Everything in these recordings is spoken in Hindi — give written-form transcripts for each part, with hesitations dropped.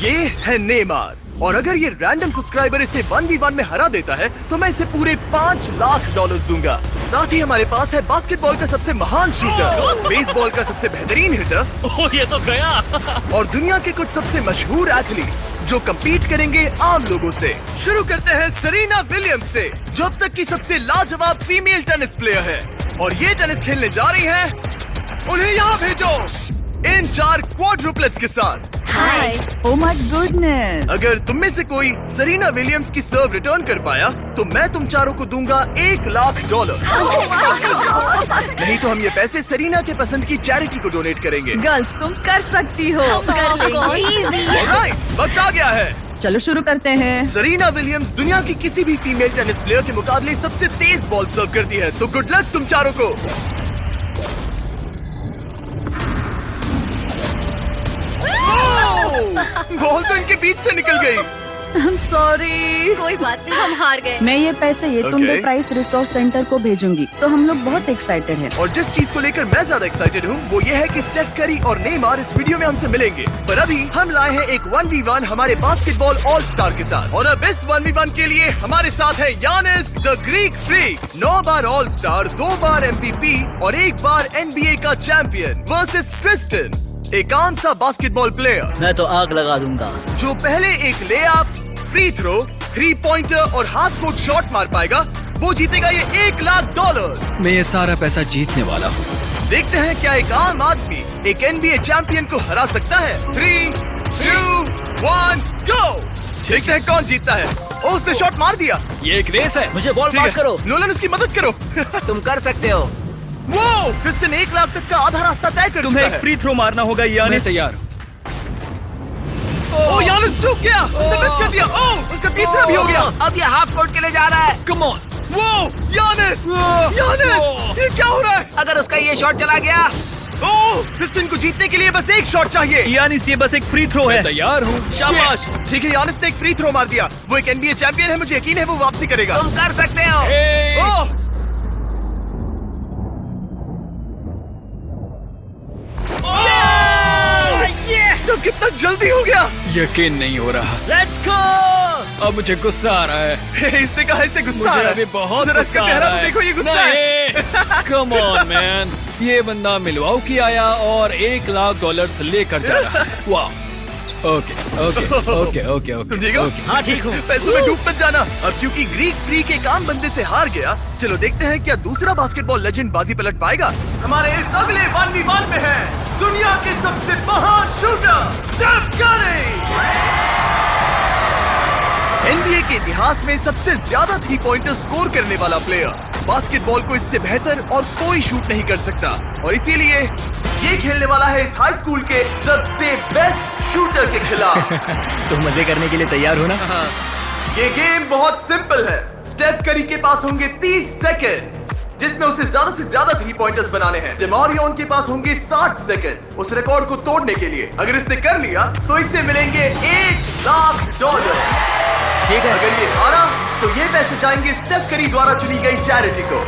ये है नेमार, और अगर ये रैंडम सब्सक्राइबर इसे 1v1 में हरा देता है तो मैं इसे पूरे $5 लाख दूंगा। साथ ही हमारे पास है बास्केटबॉल का सबसे महान शूटर, बेसबॉल का सबसे बेहतरीन हिटर, ये तो गया। और दुनिया के कुछ सबसे मशहूर एथलीट्स जो कम्पीट करेंगे आम लोगों से। शुरू करते हैं सेरेना विलियम्स से, जो अब तक की सबसे लाजवाब फीमेल टेनिस प्लेयर है, और ये टेनिस खेलने जा रही है। उन्हें यहाँ भेजो इन 4 क्वाड्रुपलेट्स के साथ। हाय। Oh my goodness. अगर तुम में से कोई सेरेना विलियम्स की सर्व रिटर्न कर पाया तो मैं तुम चारों को दूंगा $1 लाख। नहीं तो हम ये पैसे सेरेना के पसंद की चैरिटी को डोनेट करेंगे। गर्ल्स तुम कर सकती हो। ऑलराइट, वक्त आ गया है। चलो शुरू करते हैं। सेरेना विलियम्स दुनिया की किसी भी फीमेल टेनिस प्लेयर के मुकाबले सबसे तेज बॉल सर्व करती है, तो गुड लक तुम चारों को। बॉल तो इनके बीच से निकल गई। I'm sorry। कोई बात नहीं, हम हार गए। मैं ये पैसे ये तुम Okay. प्राइस रिसोर्स सेंटर को भेजूंगी। तो हम लोग बहुत एक्साइटेड हैं। और जिस चीज को लेकर मैं ज्यादा एक्साइटेड हूँ वो ये है कि स्टेफ करी और नेमार इस वीडियो में हमसे मिलेंगे। पर अभी हम लाए हैं एक 1v1 हमारे बास्केटबॉल ऑल स्टार के साथ, और अब इस 1v1 के लिए हमारे साथ है Yannis the Greek freak, 9 bar all star, 2 bar MVP और 1 बार NBA का चैंपियन, वर्सेस ट्रिस्टन, एक आम सा बास्केटबॉल प्लेयर मैं तो आग लगा दूंगा। जो पहले एक लेअप, फ्री थ्रो, 3 पॉइंटर और हाफ कोर्ट शॉट मार पाएगा, वो जीतेगा ये $1 लाख। मैं ये सारा पैसा जीतने वाला हूँ। देखते हैं क्या एक आम आदमी एक NBA चैंपियन को हरा सकता है। 3, 2, 1, गो। देखते हैं कौन जीतता है। ओ, उसने शॉट मार दिया। ये एक रेस है। मुझे बॉल ठीक पास है। करो। नोलन उसकी मदद करो। तुम कर सकते हो। वो क्रिस्टन $1 लाख तक का आधा रास्ता तय कर तुम्हें चुका एक है। फ्री थ्रो मारना होगा मैं यानिस। तैयार हूँ। ओ, यानिस चूक गया। उसने मिस कर दिया। ओ, उसका तीसरा भी हो गया। अब ये हाफ कोर्ट के लिए जा रहा है। Come on. वो यानिस, यानिस, ये क्या हो रहा है? अगर उसका ये शॉट चला गया। ओ, क्रिस्टन को जीतने के लिए बस एक शॉट चाहिए। यानिस ये बस एक फ्री थ्रो है। तैयार हूँ। शाबाश। ठीक है, यानिस ने एक फ्री थ्रो मार दिया। वो एक NBA चैंपियन है, मुझे यकीन है वो वापसी करेगा। तुम कर सकते हो। ओह! सब कितना जल्दी हो गया। यकीन नहीं हो रहा। Let's go. अब मुझे गुस्सा आ रहा है। इसने कहा इससे गुस्सा आ मुझे रहा है। अभी बहुत जरा गुस्सा इसका आ चेहरा रहा तो है। देखो, ये गुस्सा है। Come on man. ये बंदा मिलवाउकी आया और $1 लाख लेकर जा रहा है। वाह। Okay okay okay okay okay. तुम ठीक हो? हाँ ठीक हूँ। पैसों में डूब मत जाना। अब क्योंकि ग्रीक फ्रीक एक आम बंदे से हार गया, चलो देखते हैं क्या दूसरा बास्केटबॉल लेजेंड बाजी पलट पाएगा। हमारे इस अगले 1v1 में है दुनिया के सबसे महान शूटर स्टेफ करी। NBA के इतिहास में सबसे ज्यादा 3 पॉइंटर स्कोर करने वाला प्लेयर। बास्केटबॉल को इससे बेहतर और कोई शूट नहीं कर सकता, और इसीलिए ये खेलने वाला है इस हाई स्कूल के सबसे बेस्ट शूटर के खिलाफ। तुम मजे करने के लिए तैयार हो ना? ये गेम बहुत सिंपल है। स्टेफ करी के पास होंगे 30 सेकंड्स, जिसमें उसे ज्यादा से ज्यादा 3 पॉइंटर्स बनाने हैं। डेमारियन के पास होंगे 60 सेकंड्स उस रिकॉर्ड को तोड़ने के लिए। अगर इसने कर लिया तो इससे मिलेंगे $1 लाख। ठीक है। अगर ये हारा तो ये पैसे जाएंगे स्टेफ करी द्वारा चुनी गई चैरिटी को।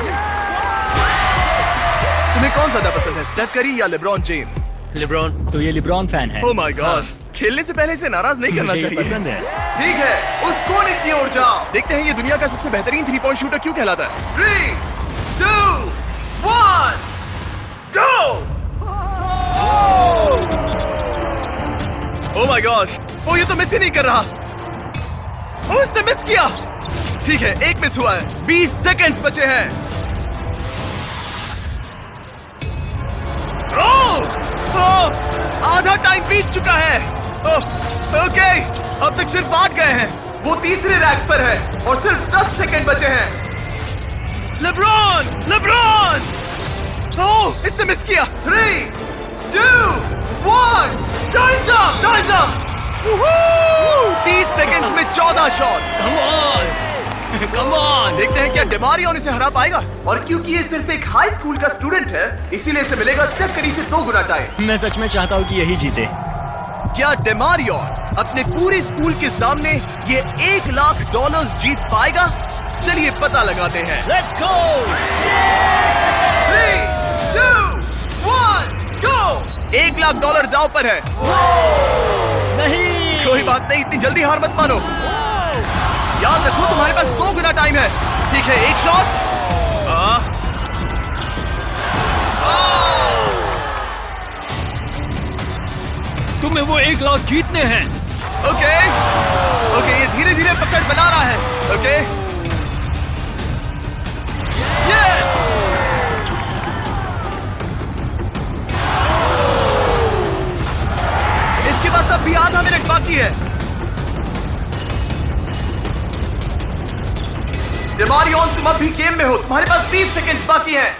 तुम्हें कौन ज्यादा पसंद है, स्टेफ करी या लेब्रॉन जेम्स? लिब्रॉन। तो ये लिब्रॉन फैन है। ओह माय गॉड, खेलने से पहले इसे नाराज नहीं करना मुझे ये चाहिए। पसंद है। ठीक है, उस कोने की ओर जाओ। देखते हैं ये दुनिया का सबसे बेहतरीन 3 पॉइंट शूटर क्यों कहलाता है। 3, 2, 1, गो। ओह माय गॉश, ओ ये तो मिस ही नहीं कर रहा। ओ, इसने मिस किया। ठीक है, एक मिस हुआ है। 20 सेकंड्स बचे हैं। आधा टाइम बीत चुका है। ओके, अब तक सिर्फ 8 गए हैं। वो तीसरे रैक पर है और सिर्फ 10 सेकंड बचे हैं। LeBron, LeBron! ओह, इसने मिस किया। 3, 2, 1, times up, times up. 30 seconds में 14 शॉट्स। Come on. देखते हैं क्या डेमारियन इसे हरा पाएगा। और क्योंकि ये सिर्फ एक हाई स्कूल का स्टूडेंट है, इसीलिए इसे मिलेगा स्टेफ करी से 2 गुना टाइम। मैं सच में चाहता हूँ कि यही जीते। क्या डेमारियन अपने पूरे स्कूल के सामने ये $1 लाख जीत पाएगा? चलिए पता लगाते हैं। Let's go. 3, 2, 1, गो। $1 लाख दांव पर है। नहीं। कोई बात नहीं, इतनी जल्दी हार मत मानो। याद रखो तुम्हारे पास 2 गुना टाइम है। ठीक है, एक शॉट। तुम्हें वो 1 लाख जीतने हैं। ओके, ये धीरे धीरे पकड़ बना रहा है। Okay, yes. इसके बाद अब भी आधा मिनट बाकी है। डेमारियन, तुम अब भी गेम में हो, तुम्हारे पास 30 सेकंड्स बाकी हैं।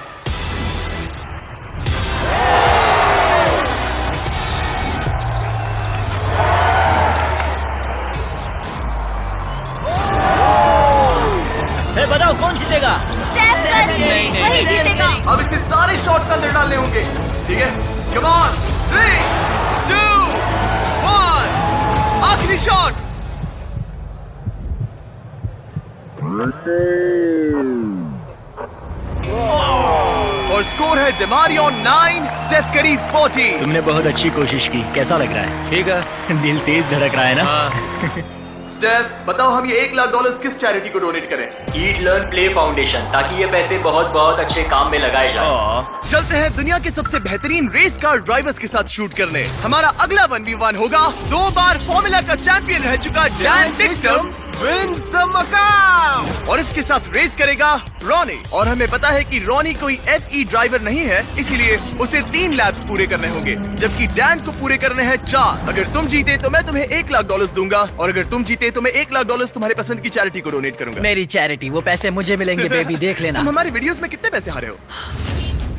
बताओ कौन जीतेगा? वही जीतेगा। अब इसे सारे शॉट्स अंदर डालने होंगे। ठीक है, कम ऑन, 3, 2, 1, आखिरी शॉट। और स्कोर है डेमारियन 9, स्टेफ करी 40। तुमने बहुत अच्छी कोशिश की। कैसा लग रहा है? ठीक है। दिल तेज धड़क रहा है ना? स्टेफ, बताओ हम ये $1 लाख किस चैरिटी को डोनेट करें? ईट लर्न प्ले फाउंडेशन, ताकि ये पैसे बहुत बहुत अच्छे काम में लगाए जाए। चलते हैं दुनिया के सबसे बेहतरीन रेस कार ड्राइवर्स के साथ शूट करने। हमारा अगला 1v1 होगा 2 बार फॉर्मूला का चैंपियन रह चुका डैन टिकटम विंस द मकाऊ, और इसके साथ रेस करेगा रॉनी। और हमें पता है कि रॉनी कोई FE ड्राइवर नहीं है, इसीलिए उसे 3 लैप्स पूरे करने होंगे, जबकि डैन को पूरे करने हैं 4। अगर तुम जीते तो मैं तुम्हें $1 लाख दूंगा, और अगर तुम जीते तो मैं $1 लाख तुम्हारे पसंद की चैरिटी को डोनेट करूंगा। मेरी चैरिटी, वो पैसे मुझे मिलेंगे बेबी, देख लेना। तुम हमारी वीडियोस में कितने पैसे हारे हो?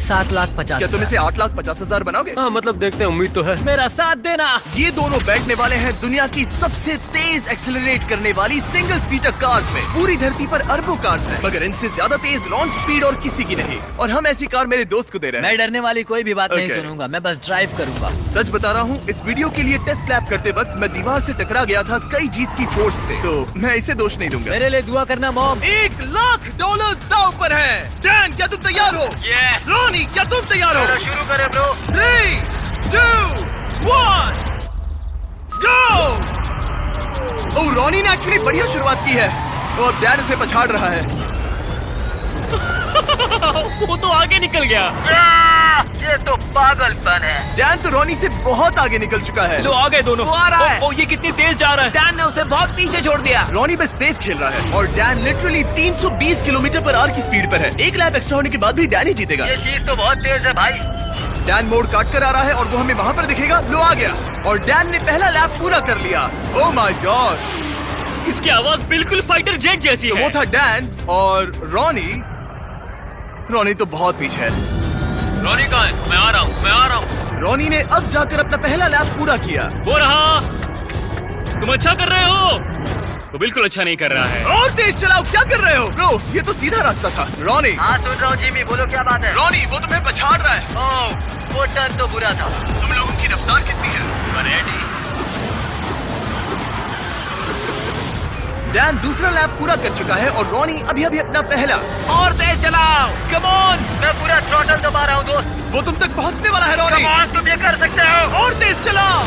7,50,000। क्या तुम इसे 8,50,000 बनाओगे? हाँ, मतलब देखते हैं, उम्मीद तो है। मेरा साथ देना। ये दोनों बैठने वाले हैं दुनिया की सबसे तेज एक्सेलरेट करने वाली सिंगल सीटर कार्स में। पूरी धरती पर अरबों कार्स हैं, मगर इनसे ज्यादा तेज लॉन्च स्पीड और किसी की नहीं। और हम ऐसी कार मेरे दोस्त को दे रहे हैं। मैं डरने वाली कोई भी बात नहीं Okay. सुनूंगा, मैं बस ड्राइव करूंगा। सच बता रहा हूँ, इस वीडियो के लिए टेस्ट लैप करते वक्त मैं दीवार से टकरा गया था कई चीज की फोर्स से, तो मैं इसे दोष नहीं दूंगा। मेरे लिए दुआ करना मॉम। $1 लाख दांव पर है। डैन, क्या तुम तैयार हो? रॉनी, क्या तुम तैयार हो? शुरू करें ब्रो। 3, 2, 1, गो! ओह, रॉनी ने एक्चुअली बढ़िया शुरुआत की है, तो अब डैन उसे पछाड़ रहा है। वो तो आगे निकल गया। ये तो पागलपन है। डैन तो रॉनी से बहुत आगे निकल चुका है। लो आ गए दोनों। वो आ रहा है। ओ, ये कितनी तेज जा रहा है। डैन ने उसे बहुत पीछे छोड़ दिया। रॉनी बस सेफ खेल रहा है, और Dan literally 320 kilometre per hour की स्पीड पर है। 1 लैप एक्स्ट्रा होने के बाद भी डैन ही जीतेगा। ये चीज तो बहुत तेज है भाई। डैन मोड़ काट कर आ रहा है, और वो हमें वहाँ पर दिखेगा। लो, आ गया, और डैन ने पहला लैप पूरा कर लिया। ओह माय गॉड, इसकी आवाज बिल्कुल फाइटर जेट जैसी तो है। वो था डैन, और रॉनी तो बहुत पीछे है। रॉनी कहाँ है? मैं आ रहा हूँ। रॉनी ने अब जाकर अपना पहला लैप पूरा किया। वो रहा। तुम अच्छा कर रहे हो। वो बिल्कुल अच्छा नहीं कर रहा है। और तेज चलाओ, क्या कर रहे हो? ब्रो, ये तो सीधा रास्ता था। रॉनी, हाँ सुन रहा हूँ जिमी, बोलो क्या बात है? रॉनी, वो तुम्हें पछाड़ रहा है। ओह, वो टर्न तो बुरा था। तुम लोगों की रफ्तार कितनी है? डैन दूसरा लैप पूरा कर चुका है, और रॉनी अभी अपना पहला। और तेज चलाओ। कम ऑन, मैं पूरा थ्रॉटल दबा रहा हूँ दोस्त। वो तुम तक पहुंचने वाला है रॉनी। Come on, तुम ये कर सकते हो। और तेज चलाओ।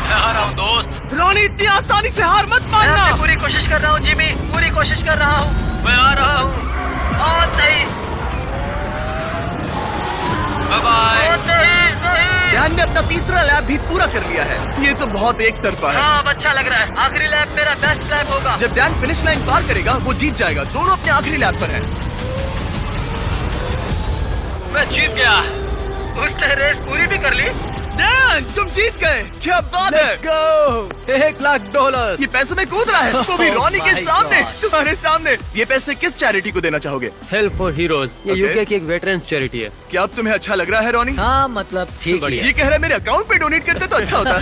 मैं आ रहा हूँ दोस्त। रॉनी, इतनी आसानी से हार मत मानना। मैं पूरी कोशिश कर रहा हूँ जिमी, पूरी कोशिश कर रहा हूँ। मैं आ रहा हूँ। और नहीं, बाय बाय। और नहीं। डैन ने अपना तीसरा लैप भी पूरा कर लिया है। ये तो बहुत एक तरफा है। हाँ, अब अच्छा लग रहा है। आखिरी लैप मेरा बेस्ट लैप होगा। जब डैन फिनिश लाइन पार करेगा, वो जीत जाएगा। दोनों अपने आखिरी लैप पर हैं। मैं जीत गया। उसने रेस पूरी भी कर ली। डैन, तुम जीत गए। क्या बात है। $1 लाख। ये पैसों में कूद रहा है, वो भी रॉनी के my सामने, God. तुम्हारे सामने। ये पैसे किस चैरिटी को देना चाहोगे? हेल्प फॉर हीरोज, ये Okay. यूके की एक वेटरन्स चैरिटी है। क्या अब तुम्हें अच्छा लग रहा है रॉनी? हाँ, मतलब ठीक है। ये कह रहा है मेरे अकाउंट पे डोनेट करते तो अच्छा होता।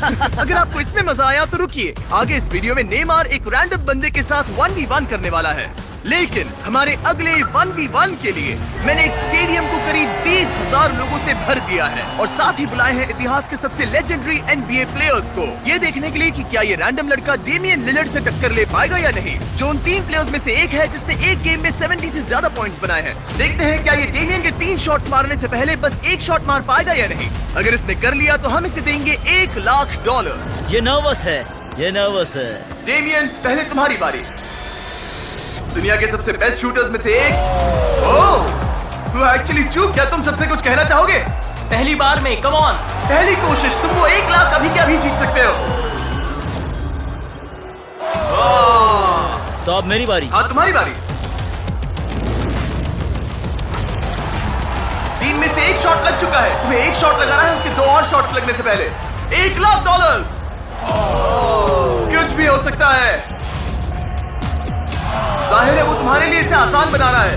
अगर आपको इसमें मजा आया तो रुकिए, आगे इस वीडियो में नेमार एक रैंडम बंदे के साथ 1v1 करने वाला है। लेकिन हमारे अगले 1v1 के लिए मैंने एक स्टेडियम को करीब 20,000 लोगों से भर दिया है और साथ ही बुलाए हैं इतिहास के सबसे लेजेंडरी NBA प्लेयर्स को, ये देखने के लिए कि क्या ये रैंडम लड़का डेमियन लिलर्ड से टक्कर ले पाएगा या नहीं, जो उन 3 प्लेयर्स में से एक है जिसने एक गेम में 70 से ज्यादा पॉइंट्स बनाए हैं। देखते हैं क्या ये डेमियन के 3 शॉट्स मारने से पहले बस एक शॉट मार पाएगा या नहीं। अगर इसने कर लिया तो हम इसे देंगे $1,00,000। ये नर्वस है, ये नर्वस है। डेमियन, पहले तुम्हारी बारी। दुनिया के सबसे बेस्ट शूटर्स में से एक। ओह, वो एक्चुअली चूक। क्या तुम सबसे कुछ कहना चाहोगे? पहली बार में, कम ऑन। पहली कोशिश, तुम वो 1,00,000 अभी के अभी जीत सकते हो। तो अब मेरी बारी। हाँ, तुम्हारी बारी। 3 में से एक शॉट लग चुका है, तुम्हें एक शॉट लगाना है उसके 2 और शॉट्स लगने से पहले। $1,00,000। कुछ भी हो सकता है। जाहिर है वो तुम्हारे लिए इसे आसान बना रहा है।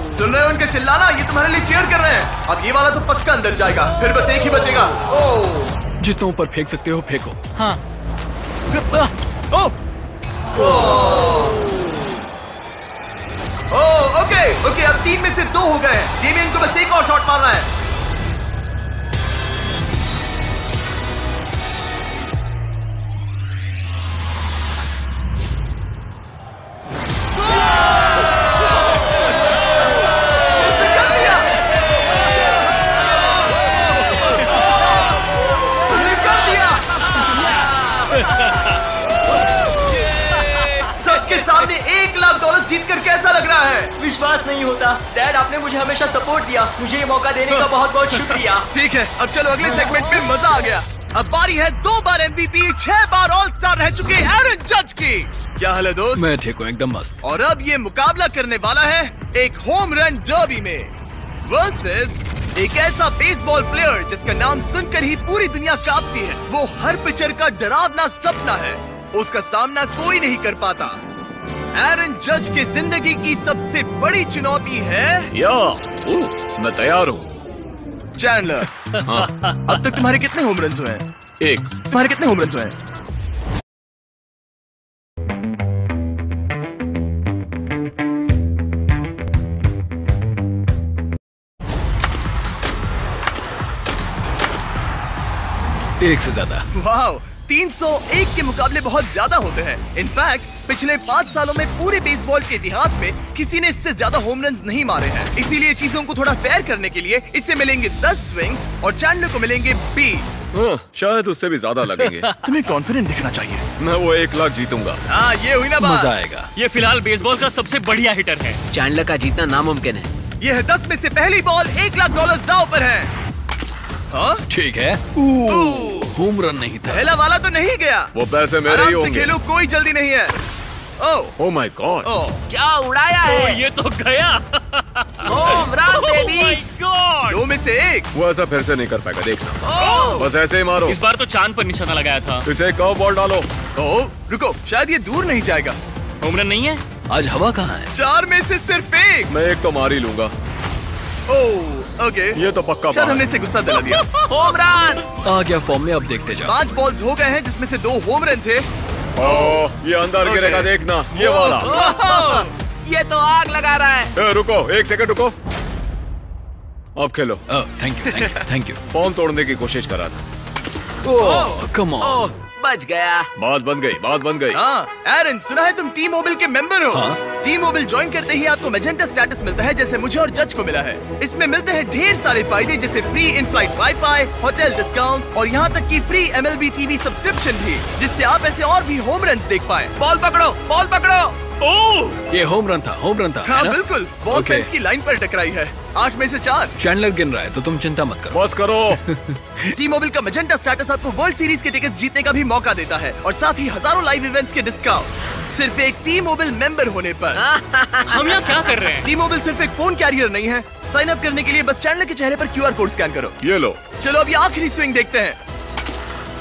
सुन रहे हो उनके चिल्लाना? ये तुम्हारे लिए चीयर कर रहे हैं। अब ये वाला तो पक्का अंदर जाएगा, फिर बस एक ही बचेगा। जितना ऊपर फेंक सकते हो फेंको। हाँ। ओके, अब 3 में से 2 हो गए हैं। डेमियन को बस एक और शॉट मारना है। जीत कर कैसा लग रहा है? विश्वास नहीं होता। डैड, आपने मुझे हमेशा सपोर्ट दिया। मुझे ये मौका देने का बहुत बहुत शुक्रिया। ठीक है, अब चलो अगले सेगमेंट में मजा आ गया। अब बारी है 2 बार MVP, 6 बार ऑल स्टार रह चुके एरन जज की। क्या हाल है दोस्त? मैं ठीक हूँ, एकदम मस्त। और अब ये मुकाबला करने वाला है एक होम रन डर्बी में वर्सेस एक ऐसा बेसबॉल प्लेयर जिसका नाम सुनकर ही पूरी दुनिया कांपती है। वो हर पिचर का डरावना सपना है, उसका सामना कोई नहीं कर पाता। एरन जज के जिंदगी की सबसे बड़ी चुनौती है मैं तैयार हूँ। चैंडलर। हाँ। अब तक तुम्हारे कितने होम रन्स हुए हैं? 1। तुम्हारे कितने होम रन्स हुए हैं? एक से ज्यादा। वाह, 301 के मुकाबले बहुत ज्यादा होते हैं। इनफैक्ट पिछले 5 सालों में पूरे बेसबॉल के इतिहास में किसी ने इससे ज्यादा होम रन्स नहीं मारे हैं। इसीलिए चीजों को थोड़ा फेयर करने के लिए इससे मिलेंगे 10 स्विंग्स और चैंडलर को मिलेंगे 20। शायद उससे भी ज्यादा लगेंगे। तुम्हें कॉन्फिडेंट दिखना चाहिए। मैं वो 1,00,000 जीतूंगा। हाँ, ये हुई ना बात। मजा आएगा। ये फिलहाल बेसबॉल का सबसे बढ़िया हिटर है। चैंडलर का जीतना नामुमकिन है। ये है 10 में से पहली बॉल। $1,00,000 दांव पर है। हाँ? ठीक है। होम रन नहीं था। पहला वाला तो नहीं गया। वो पैसे मेरे ही आराम से होंगे। खेलो, कोई जल्दी नहीं है। Oh my God. क्या उड़ाया है? ये तो गया। Home run baby. My God. 2 में से 1। वो ऐसा फिर से नहीं कर पाएगा, देखना। बस ऐसे ही मारो। इस बार तो चांद पर निशाना लगाया था। इसे कर्व बॉल डालो। रुको, शायद ये दूर नहीं जाएगा। होम रन नहीं है। आज हवा कहाँ है? 4 में से सिर्फ 1। मैं एक तो मार ही लूंगा। ओके, ये तो पक्का शायद बात। हमने इसे गुस्सा दिला दिया। Home run. आ गया फॉर्म में, अब देखते जाओ। 5 बॉल्स हो गए हैं जिसमें से 2 होम रन थे। ये अंदर गिरेगा, देखना। ये वाला। ये तो आग लगा रहा है। रुको, 1 सेकंड रुको। अब खेलो। Thank you. फॉर्म तोड़ने की कोशिश कर रहा था। ओह, कम ऑन। बच गया। बात बन गई। हाँ, एरन, सुना है तुम टी मोबाइल के मेंबर हो? हाँ। टी मोबाइल ज्वाइन करते ही आपको मैजेंटा स्टेटस मिलता है, जैसे मुझे और जज को मिला है। इसमें मिलते हैं ढेर सारे फायदे, जैसे free in flight wifi, hotel discount और यहाँ तक कि फ्री MLB टीवी सब्सक्रिप्शन भी, जिससे आप ऐसे और भी होम रन देख पाए। बॉल पकड़ो, बॉल पकड़ो। ये होम रन था हाँ, है ना? बिल्कुल। Ball Okay. फेंस की लाइन पर टकराई है। 8 में से 4। चैंडलर गिन रहा है तो तुम चिंता मत करो। बस करो। टी मोबाइल का मैजेंटा स्टेटस आपको वर्ल्ड सीरीज के टिकट्स जीतने का भी मौका देता है और साथ ही हजारों लाइव इवेंट्स के डिस्काउंट सिर्फ एक टी मोबाइल मेंबर होने पर। हम यहाँ क्या कर रहे हैं? टी मोबाइल सिर्फ एक फोन कैरियर नहीं है। साइन अप करने के लिए बस चैनल के चेहरे पर QR कोड स्कैन करो। ये लो। चलो अब ये आखिरी स्विंग देखते हैं।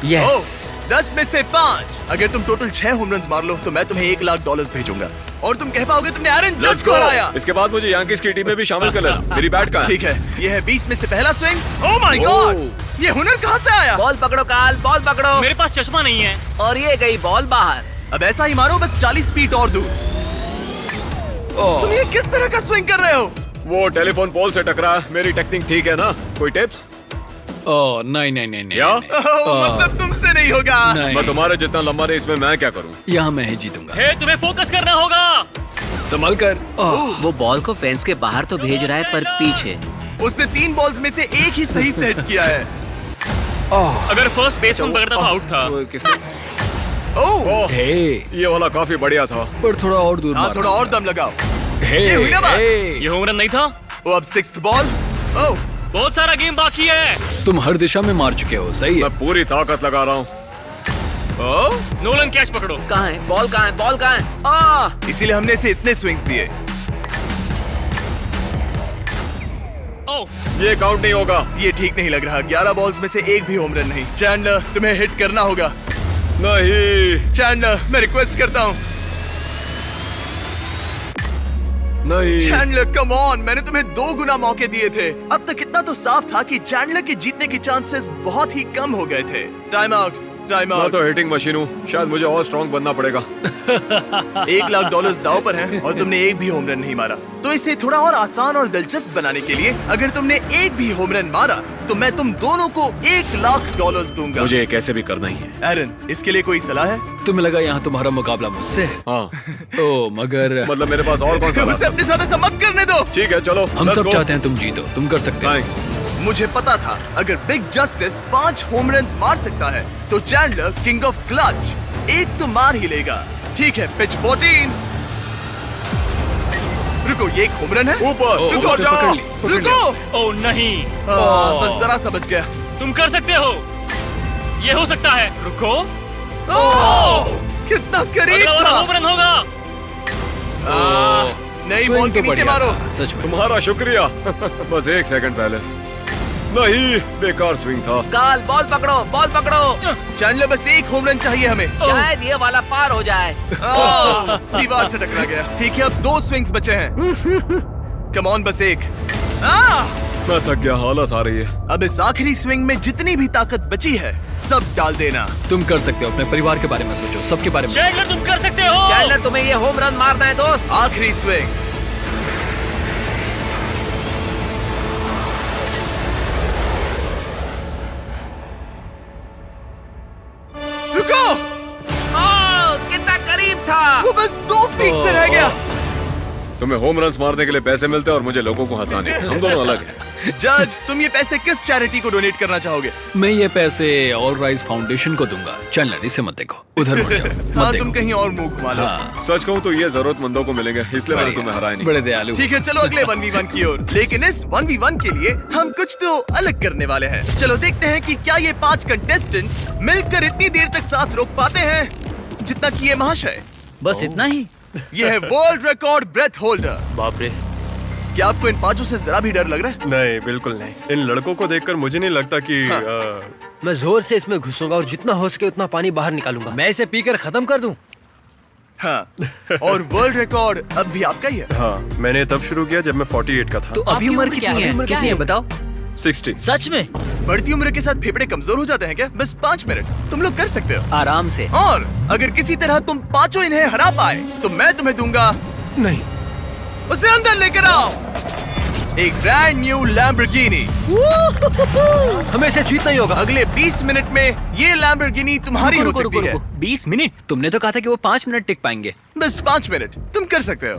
यस। 10 में से 5। अगर तुम टोटल 6 होम रन मार लो तो मैं तुम्हें $1,00,000 भेजूंगा और तुम कह पाओगे तुमने एरन जज को हराया। इसके बाद मुझे यांकीज की टीम में भी शामिल कर लेना। मेरी बैट कहाँ है? ठीक है, ये है 20 में से पहला स्विंग। ओह माय गॉड, ये हुनर कहाँ से आया? बॉल पकड़ो काल, बॉल पकड़ो। मेरे पास चश्मा नहीं है। और ये गई बॉल बाहर। अब ऐसा ही मारो, बस 40 फीट और दूर। तुम ये किस तरह का स्विंग कर रहे हो? वो टेलीफोन पोल से टकरा। मेरी टेक्निक ठीक है ना? कोई टिप्स? ओह नहीं नहीं नहीं नहीं, क्या? नहीं। मतलब तुमसे नहीं होगा। नहीं। मैं तुम्हारे जितना लंबा नहीं, इसमें मैं क्या करूं? यहाँ मैं ही जीतूंगा। हे, तुम्हें फोकस करना होगा। संभल कर। वो बॉल को फेंस के बाहर तो भेज रहा है, पर पीछे। उसने 3 बॉल्स में से एक ही सही सेट किया है। अगर फर्स्ट बेसमैन पकड़ता तो आउट था। वो किसने? ओह, हे, ये वाला काफी बढ़िया था। पर थोड़ा और दूर हाँ, मारना थोड़ा और होगा। दम लगाओ। हे, ये हुई ना बात? हे, ये होम रन नहीं था। वो अब 6th बॉल। ओह, बहुत सारा गेम बाकी है। तुम हर दिशा में मार चुके हो, सही है। मैं पूरी ताकत लगा रहा हूँ। नोलन कैच पकड़ो। कहाँ है बॉल? कहाँ है बॉल? कहाँ है? इसीलिए हमने इसे इतने स्विंग्स दिए। ओह, ये काउंट नहीं होगा। ये ठीक नहीं लग रहा। 11 बॉल्स में से एक भी होम रन नहीं। चैंडलर, तुम्हें हिट करना होगा। नहीं चैंडलर, मैं रिक्वेस्ट करता हूँ। नहीं। चैंडलर, कम ऑन, मैंने तुम्हें 2 गुना मौके दिए थे। अब तक इतना तो साफ था कि चैंडलर के जीतने के चांसेस बहुत ही कम हो गए थे। टाइम आउट, टाइम मैं आउट। तो हिटिंग मशीन हूँ। शायद मुझे और स्ट्रॉन्ग बनना पड़ेगा। $1 लाख दांव पर हैं और तुमने एक भी होम रन नहीं मारा। तो इसे थोड़ा और आसान और दिलचस्प बनाने के लिए, अगर तुमने एक भी होम रन मारा तो मैं तुम दोनों को $1 लाख दूंगा। मुझे कैसे भी करना ही है। एरन, इसके लिए कोई सलाह है? तुम्हें लगा यहाँ तुम्हारा मुकाबला मुझसे है? हाँ, ओ, मगर मतलब मेरे पास और कौन सा उसे अपने साथ ऐसा मत करने दो। ठीक है, चलो हम let's सब go। चाहते हैं तुम जीतो, तुम कर सकते हो। थैंक्स। मुझे पता था अगर बिग जस्टिस 5 होम रन मार सकता है तो चैंडलर किंग ऑफ क्लच एक तो मार ही लेगा। ठीक है, पिच 14। रुको, ये एक होम रन है। ऊपर ओ, रुको, उसने पकड़ ली, पकड़ लिया रुको। उसने। ओह नहीं। बस जरा सा बच गया। तुम कर सकते हो। ये हो सकता है। रुको, कितना करीब अगला वाला था। होम रन होगा। नई स्विंग बॉल के तो नीचे बढ़िया मारो। था, सच में। तुम्हारा शुक्रिया। बस 1 सेकंड पहले। नहीं, बेकार स्विंग था। काल, बॉल पकड़ो, बॉल पकड़ो। चैंडलर, बस एक होम रन चाहिए हमें। शायद ये वाला पार हो जाए। दीवार से टकरा गया। ठीक है, अब 2 स्विंग्स बचे हैं। कम ऑन, बस एक। मैं थक गया, आलस आ रही है। अब इस आखिरी स्विंग में जितनी भी ताकत बची है सब डाल देना। तुम कर सकते हो। अपने परिवार के बारे में सोचो, सबके बारे में सोचो। चैंडलर, तुम कर सकते हो। चैंडलर, तुम्हें ये होम रन मारना है दोस्त। आखिरी स्विंग। रुको, कितना करीब था। वो बस 2 फीट से रह गया। तुम्हें होम रन्स मारने के लिए पैसे मिलते हैं और मुझे लोगों को हंसाने। हम दोनों अलग हैं। जज, तुम ये पैसे किस चैरिटी को डोनेट करना चाहोगे? मैं ये पैसे ऑल राइज फाउंडेशन को दूंगा। चैंडलर, इसे मत देखो, उधर मुड़ जाओ, मत हाँ, देखो। तुम कहीं और मुंह घुमा लो। हाँ, सच कहूँ तो ये जरूरतमंदों को मिलेंगे, इसलिए मैंने तुम्हें हराया नहीं। बड़े दयालु। ठीक है, चलो अगले 1v1 की ओर। लेकिन इस 1v1 के लिए हम कुछ तो अलग करने वाले हैं। चलो देखते हैं कि क्या ये 5 कंटेस्टेंट्स मिलकर इतनी देर तक सांस रोक पाते हैं जितना कि ये महाशय। बस इतना ही? ये है वर्ल्ड रिकॉर्ड ब्रेथ होल्डर। बाप रे। क्या आपको इन 5 से जरा भी डर लग रहा है? नहीं, बिल्कुल नहीं। इन लड़कों को देखकर मुझे नहीं लगता कि मैं जोर से इसमें घुसूंगा और जितना हो सके उतना पानी बाहर निकालूंगा। मैं इसे पीकर खत्म कर दूं। हाँ, और वर्ल्ड रिकॉर्ड अब भी आपका ही है। हाँ, मैंने तब शुरू किया जब मैं 48 का था। तो अभी उम्र कितनी है? कितनी है बताओ? 60। सच में? बढ़ती उम्र के साथ फेफड़े कमजोर हो जाते हैं क्या? बस 5 मिनट तुम लोग कर सकते हो आराम से। और अगर किसी तरह तुम 5 इन्हें हरा पाए तो मैं तुम्हें दूंगा। नहीं, उसे अंदर लेकर आओ। एक ब्रांड न्यू लैम्बोर्गिनी। हमें इसे जीतना ही होगा। अगले 20 मिनट में ये लैम्बोर्गिनी तुम्हारी हो सकती है। 20 मिनट? तुमने तो कहा था कि वो 5 मिनट टिक पाएंगे। बस 5 मिनट तुम कर सकते हो।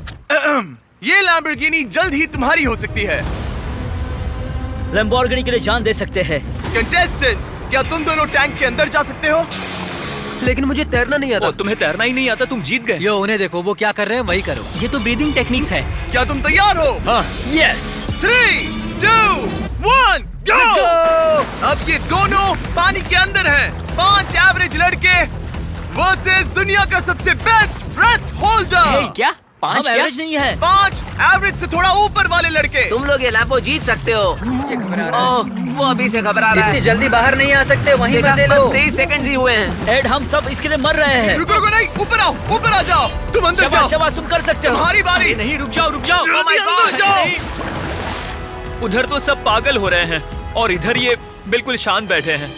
ये लैम्बोर्गिनी जल्द ही तुम्हारी हो सकती है। लैम्बोर्गिनी के लिए जान दे सकते हैं। कंटेस्टेंट्स, क्या तुम दोनों टैंक के अंदर जा सकते हो? लेकिन मुझे तैरना नहीं आता। तुम्हें तैरना ही नहीं आता, तुम जीत गए। यो, उन्हें देखो, वो क्या कर रहे हैं वही करो। ये तो ब्रीदिंग टेक्निक्स है। क्या तुम तैयार हो? हाँ। यस। 3, 2, 1, गो! अब ये दोनों पानी के अंदर हैं। 5 एवरेज लड़के वर्सेस दुनिया का सबसे बेस्ट ब्रेथ होल्डर। क्या 5 हम एवरेज नहीं है। 5 एवरेज से थोड़ा ऊपर वाले लड़के। तुम लोग ये लैम्बो जीत सकते हो। ये घबरा रहा है। ओह, वो अभी से घबरा रहा है। इतनी जल्दी बाहर नहीं आ सकते, वहीं देखा, बसे बस लो। 3 सेकंड्स ही हुए हैं। एड, हम सब इसके लिए मर रहे हैं। रुको रुको, नहीं, ऊपर आओ, ऊपर आ जाओ। तुम अंदर शाबाश, जाओ, शाबाश, तुम कर सकते हो। तुम्हारी बारी। नहीं, रुक जाओ, रुक जाओ। जल्दी Oh my अंदर God! जाओ। नहीं। उधर तो सब पागल हो रहे हैं और इधर ये बिल्कुल शांत बैठे हैं।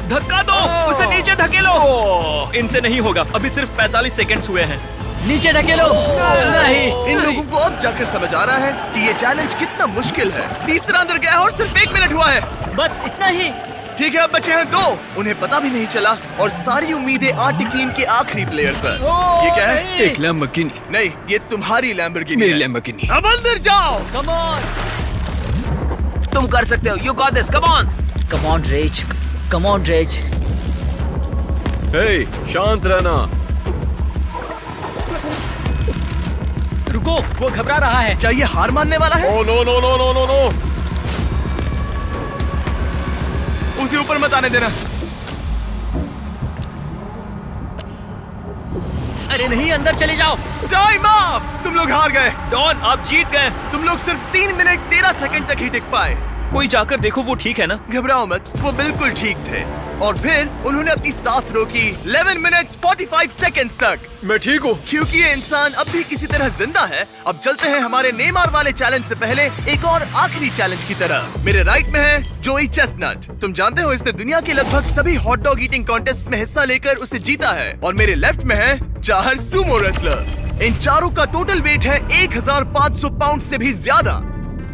धक्का दो, उसे नीचे धकेलो। इनसे नहीं होगा, अभी सिर्फ 45 सेकंड्स हुए हैं। नीचे ढकेलो। नहीं, इन लोगों को अब जाकर समझ आ रहा है कि ये चैलेंज कितना मुश्किल है। तीसरा अंदर गया है और सिर्फ 1 मिनट हुआ है। बस इतना ही। ठीक है, अब बचे हैं 2। उन्हें पता भी नहीं चला और सारी उम्मीदें आ टिकी इनके आखिरी प्लेयर पर। ये क्या है? एक लैम्बोर्गिनी। नहीं, ये तुम्हारी लैम्बोर्गिनी मेरी है। लैम्बोर्गिनी। अब अंदर जाओ। कम ऑन, तुम कर सकते हो। You got this, come on. Come on Rez, come on Rez. Hey, शांत रहना। रुको, वो घबरा रहा है। क्या ये हार मानने वाला है? Oh no no no no no no. उसे ऊपर मत आने देना। अरे नहीं, अंदर चले जाओ। Time up! तुम लोग हार गए। डॉन, आप जीत गए। तुम लोग सिर्फ 3 मिनट 13 सेकंड तक ही टिक पाए। कोई जाकर देखो, वो ठीक है ना? घबराओ मत, वो बिल्कुल ठीक थे। और फिर उन्होंने अपनी सांस रोकी 11 मिनट्स 45 सेकंड्स तक। मैं ठीक हूँ। क्योंकि ये इंसान अब भी किसी तरह जिंदा है। अब चलते हैं हमारे नेमार वाले चैलेंज से पहले एक और आखिरी चैलेंज की तरफ। मेरे राइट में है जोई चेस्टनट। तुम जानते हो इसने दुनिया के लगभग सभी हॉट डॉग ईटिंग कॉन्टेस्ट में हिस्सा लेकर उसे जीता है। और मेरे लेफ्ट में है 4 सुमो रेसलर। इन चारों का टोटल वेट है 1500 पाउंड से भी ज्यादा।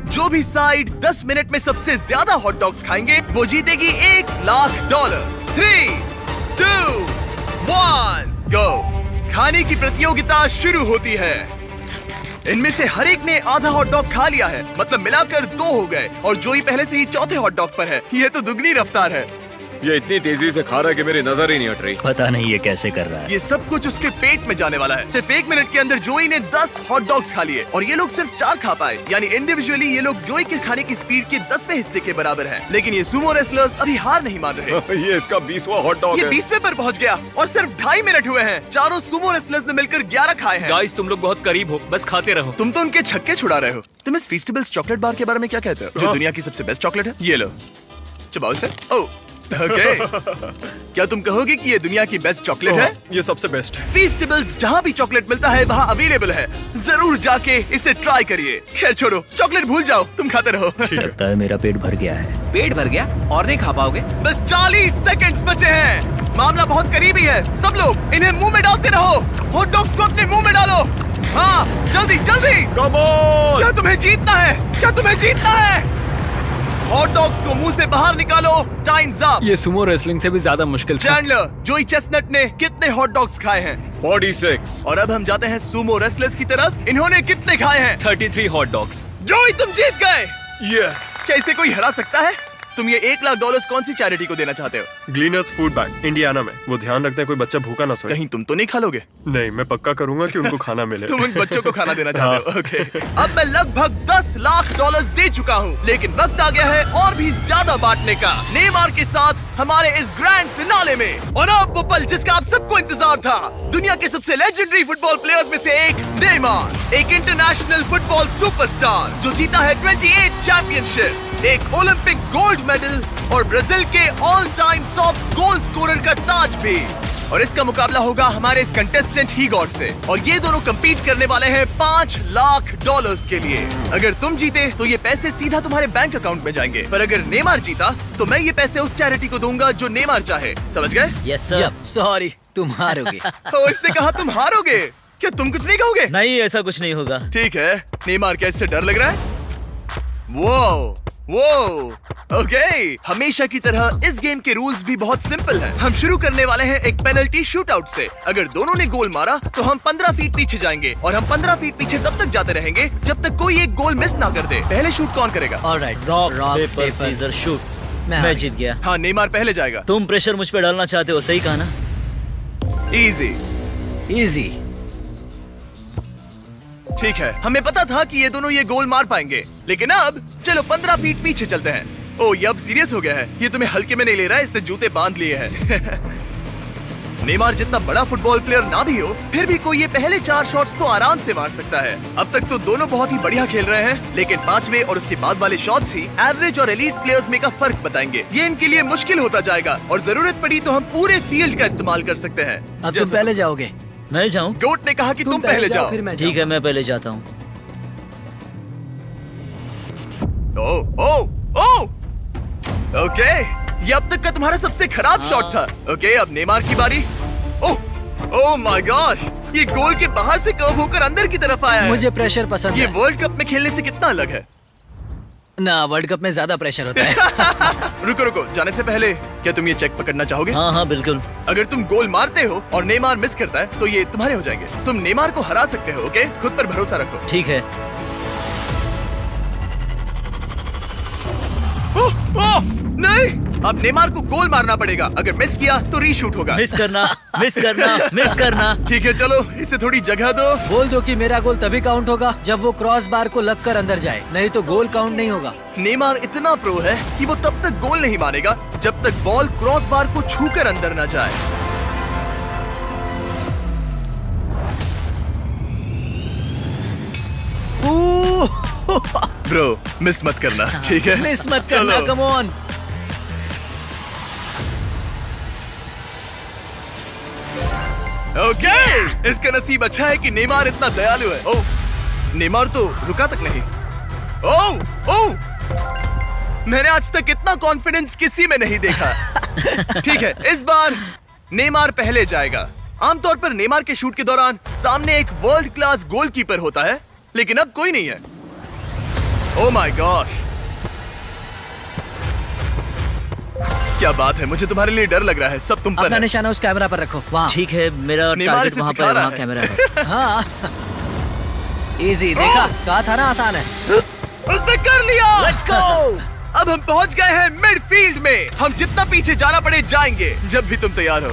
जो भी साइड 10 मिनट में सबसे ज्यादा हॉट डॉग्स खाएंगे वो जीतेगी $1,00,000। 3, 2, 1, गो। खाने की प्रतियोगिता शुरू होती है। इनमें से हर एक ने आधा हॉट डॉग खा लिया है, मतलब मिलाकर 2 हो गए। और जोई पहले से ही चौथे हॉट डॉग पर है। ये तो दुगनी रफ्तार है। ये इतनी तेजी से खा रहा है कि मेरी नजर ही नहीं हट रही। पता नहीं ये कैसे कर रहा है। ये सब कुछ उसके पेट में जाने वाला है। सिर्फ 1 मिनट के अंदर जोई ने 10 हॉट डॉग्स खा लिए और ये लोग सिर्फ 4 खा पाए। यानी इंडिविजुअली ये लोग जोई के खाने की स्पीड के 10वें हिस्से के बराबर हैं। लेकिन ये सुमो रेसलर्स अभी हार नहीं मान रहे। ये इसका 20वां हॉट डॉग ये है। 20वें पर पहुंच गया और सिर्फ 2.5 मिनट हुए हैं। चारों सुमो रेसलर्स ने मिलकर 11 खाए हैं। गाइस, तुम लोग बहुत करीब हो, बस खाते रहो। तुम तो उनके छक्के छुड़ा रहे हो। तुम इस फेस्टिवल्स चॉकलेट बार के बारे में क्या कहते हो? जो दुनिया की सबसे बेस्ट चॉकलेट है। ये लो, चबाओ इसे। ओह, ओके। क्या तुम कहोगे कि ये दुनिया की बेस्ट चॉकलेट है? ये सबसे बेस्ट है। फेस्टिवल्स जहाँ भी चॉकलेट मिलता है वहाँ अवेलेबल है। जरूर जाके इसे ट्राई करिए। खैर छोड़ो, चॉकलेट भूल जाओ, तुम खाते रहो। लगता है मेरा पेट भर गया है। पेट भर गया और नहीं खा पाओगे? बस 40 सेकंड्स बचे हैं। मामला बहुत करीबी है। सब लोग इन्हें मुंह में डालते रहो। हॉट डॉग्स को अपने मुंह में डालो। हाँ, जल्दी जल्दी। Come on. क्या तुम्हें जीतना है? क्या तुम्हें जीतना है? हॉट डॉग्स को मुंह से बाहर निकालो। Times up. ये सुमो रेसलिंग से भी ज्यादा मुश्किल था। चैंडलर, जोई चेस्टनट ने कितने हॉट डॉग्स खाए हैं? 46। और अब हम जाते हैं सुमो रेसलर्स की तरफ। इन्होंने कितने खाए हैं? 33 हॉट डॉग्स। जोई, तुम जीत गए। यस। क्या इसे कोई हरा सकता है? तुम ये $1,00,000 कौन सी चैरिटी को देना चाहते हो? ग्लीनर्स फूड बैंक, इंडियाना में। वो ध्यान रखते हैं कोई बच्चा भूखा ना सोए। कहीं तुम तो नहीं खा लोगे? नहीं, मैं पक्का करूंगा कि उनको खाना मिले। तुम उन बच्चों को खाना देना चाहते हो? ओके। अब मैं लगभग $10,00,000 दे चुका हूँ, लेकिन वक्त आ गया है और भी ज्यादा बांटने का। नेमार के साथ हमारे इस ग्रैंड फिनाले में। और अब वो पल जिसका आप सबको इंतजार था। दुनिया के सबसे लेजेंडरी फुटबॉल प्लेयर्स में से एक नेमार, एक इंटरनेशनल फुटबॉल सुपरस्टार जो जीता है 28 चैंपियनशिप्स, एक ओलंपिक गोल्ड मेडल और ब्राजील के all time top goal scorer का ताज भी। और इसका मुकाबला होगा हमारे इस कंटेस्टेंट हीगॉड से। और ये दोनों compete करने वाले हैं $5,00,000 के लिए। अगर तुम जीते तो ये पैसे सीधा तुम्हारे बैंक अकाउंट में जाएंगे, पर अगर नेमार जीता तो मैं ये पैसे उस चैरिटी को दूंगा जो नेमार चाहे। समझ गए? Yes sir. सॉरी, तुम हारोगे। तो इसने कहा तुम हारोगे। क्या तुम कुछ नहीं कहोगे? नहीं, ऐसा कुछ नहीं होगा। ठीक है। नेमार, क्या इससे डर लग रहा है? वो ओके। हमेशा की तरह इस गेम के रूल्स भी बहुत सिंपल हैं। हम शुरू करने वाले हैं एक पेनल्टी शूटआउट से। अगर दोनों ने गोल मारा तो हम 15 फीट पीछे जाएंगे और हम 15 फीट पीछे तब तक जाते रहेंगे जब तक कोई एक गोल मिस ना कर दे। पहले शूट कौन करेगा? Alright, rock paper scissor shoot. मैं जीत गया। हाँ, नेमार पहले जाएगा। तुम प्रेशर मुझ पे डालना चाहते हो, सही कहा ना? इजी। इजी। ठीक है, हमें पता था कि ये दोनों ये गोल मार पाएंगे, लेकिन अब चलो 15 फीट पीछे चलते हैं। ओ, ये अब सीरियस हो गया है। ये तुम्हें हल्के में नहीं ले रहा है, इसने जूते बांध लिए हैं। नेमार जितना बड़ा फुटबॉल प्लेयर ना भी हो, फिर भी कोई ये पहले 4 शॉट्स तो आराम से मार सकता है। अब तक तो दोनों बहुत ही बढ़िया खेल रहे हैं, लेकिन 5वें और उसके बाद वाले शॉट्स ही एवरेज और एलीट प्लेयर्स में का फर्क बताएंगे। ये इनके लिए मुश्किल होता जाएगा और जरूरत पड़ी तो हम पूरे फील्ड का इस्तेमाल कर सकते हैं। अब तुम पहले जाओगे? मैं जाऊं? गोट ने कहा कि तुम पहले जाओ। ठीक है, मैं पहले जाता हूँ। ओके, ये अब तक का तुम्हारा सबसे खराब शॉट था। ओके, अब नेमार की बारी। ओह माय गॉश, ये गोल के बाहर से कर्व होकर अंदर की तरफ आया है। मुझे प्रेशर पसंद ये है। वर्ल्ड कप में खेलने से कितना अलग है? ना, वर्ल्ड कप में ज्यादा प्रेशर होता है। रुको, जाने से पहले क्या तुम ये चेक पकड़ना चाहोगे? हाँ हाँ बिल्कुल। अगर तुम गोल मारते हो और नेमार मिस करता है तो ये तुम्हारे हो जाएंगे। तुम नेमार को हरा सकते हो। ओके, खुद पर भरोसा रखो। ठीक है। नहीं, अब नेमार को गोल मारना पड़ेगा। अगर मिस किया तो रीशूट होगा। मिस करना। ठीक है, चलो इसे थोड़ी जगह दो। बोल दो कि मेरा गोल तभी काउंट होगा जब वो क्रॉस बार को लगकर अंदर जाए, नहीं तो गोल काउंट नहीं होगा। नेमार इतना प्रो है कि वो तब तक गोल नहीं मारेगा जब तक बॉल क्रॉस बार को छूकर अंदर न जाए। ब्रो, मिस मत करना, ठीक है? मिस मत करना, कम ऑन। ओके, इसका नसीब अच्छा है कि नेमार इतना दयालु है। ओह, नेमार तो रुका तक नहीं। ओह, मैंने आज तक इतना कॉन्फिडेंस किसी में नहीं देखा। ठीक है, इस बार नेमार पहले जाएगा। आमतौर पर नेमार के शूट के दौरान सामने एक वर्ल्ड क्लास गोलकीपर होता है, लेकिन अब कोई नहीं है। ओह माय गॉश, क्या बात है। मुझे तुम्हारे लिए डर लग रहा है। सब तुम पर अपना है। निशाना उस कैमरा पर रखो। वहाँ। ठीक है, मेरा नेमार टारगेट इसे वहाँ सिखा पर, रहा वहाँ है। कैमरा है। हाँ, इजी, देखा? कहा था ना आसान है। उसने कर लिया। Let's go! अब हम पहुंच गए हैं मिडफील्ड में। हम जितना पीछे जाना पड़े जाएंगे, जब भी तुम तैयार हो।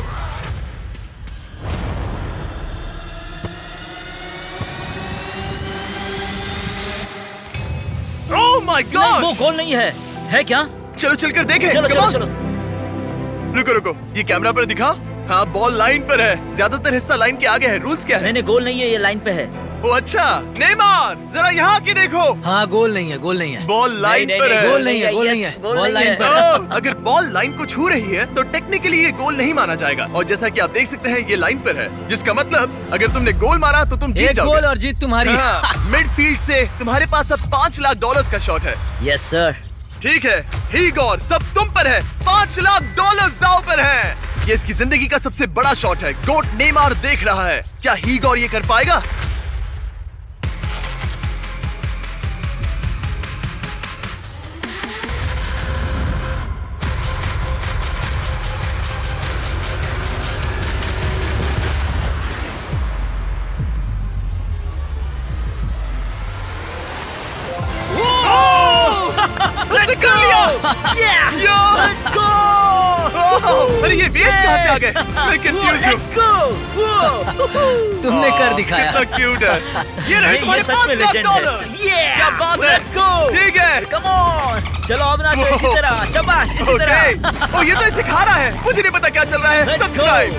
ओह माय गॉड, वो गोल नहीं है। है क्या? चलो चलकर देखें। चलो Come चलो on। चलो। रुको, ये कैमरा पर दिखा। हाँ, बॉल लाइन पर है। ज्यादातर हिस्सा लाइन के आगे है। रूल्स क्या है? नहीं, गोल नहीं है, ये लाइन पे है। ओ अच्छा, नेमार जरा यहाँ की देखो। हाँ, गोल नहीं है, गोल नहीं है। बॉल लाइन पर है। गोल नहीं है, गोल नहीं है। बॉल लाइन पर है। ओह, अगर बॉल लाइन को छू रही है तो टेक्निकली ये गोल नहीं माना जाएगा। और जैसा कि आप देख सकते हैं, ये लाइन पर है, जिसका मतलब अगर तुमने गोल मारा तो तुम जीत एक जाओगे। गोल और जीत तुम्हारी। हाँ, मिडफील्ड से तुम्हारे पास अब $5 लाख का शॉट है। Yes sir. ठीक है, हीगोर, सब तुम पर है। $5 लाख दांव पर है। ये इसकी जिंदगी का सबसे बड़ा शॉट है। गोट नेमार देख रहा है। क्या हीगोर ये कर पाएगा? Let's कर लिया। Yeah! यो! Let's go! अरे ये वेव्स कहाँ से आ गए? मैं कंफ्यूज हूँ। Let's go! तुमने कर दिखाया। कितना क्यूट है। ये रहे तुम्हारे सच में $5 legend लाख। है। Yeah! क्या बात है। Let's go! ठीक है। Come on! चलो अब नाचो इसी तरह। शाबाश, इसी तरह। ओके, ओ ये तो सिखा रहा है। मुझे नहीं पता क्या चल रहा है। Let's go! सब्सक्राइब।